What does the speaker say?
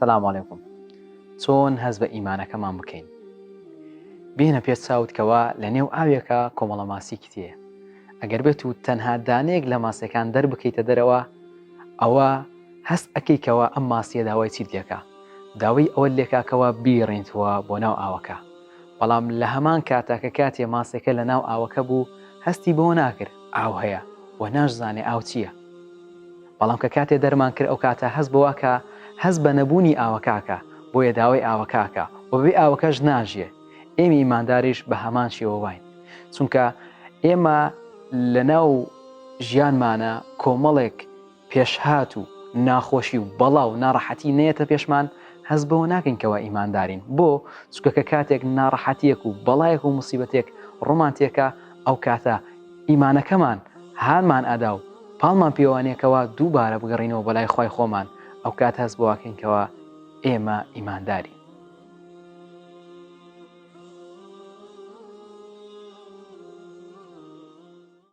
سلام علیکم. چۆن هەست بە ئیمانەکەمان بکەین؟ بێنە پێش چاوتکەوە لە نێو ئاوێکە کۆمەڵە ماسی کتێیە. ئەگەر بێت و تەنها دانەیەک لە ماسیەکان دەربکەیتە دەرەوە، ئەوە هەست ئەکەیکەوە ئەم ماسیە داوای چیت لێکە؟ داوای ئەوە لێکاکەوە بیڕێنیتەوە بۆ ناو ئاوەکە. بەڵام لە هەمان کاتە کە کاتێ ماسیەکە لە ناو ئاوەکە بوو، هەستی بۆ ناکرد ئاو هەیە و ناشزانێ ئاو چییە. بەڵام کە کاتێ دەرمان کرد ئەو کاتە هەست بەوەکە هەست بە نەبوونی ئاوەکەکە، بۆیە داوای ئاوەکەکە و بێ ئاوەکەش ناژیە. ئێمە ئیمانداریش بە هەمان شێوە واین، چونکە ئێمە لە ناو ژیانمانە کۆمەڵێک پێشهات و ناخۆشی و بەڵاو ناڕەحەتی نێتە پێشمان، هەست بەوە ناکەینکەوە ئیماندارین. بۆ چونکە کە کاتێک ناڕەحەتیەک و بەڵایەک و موسیبەتێک ڕۆمانتێکە، ئەو کاتە ئیمانەکەمان هانمان ئەدا و پاڵمان پێوانێکەوە دووبارە بگەڕینەوە بەلای خوای خۆمان، ئەو کات هەست بۆواکەینکەوە ئێمە ئیماندارین.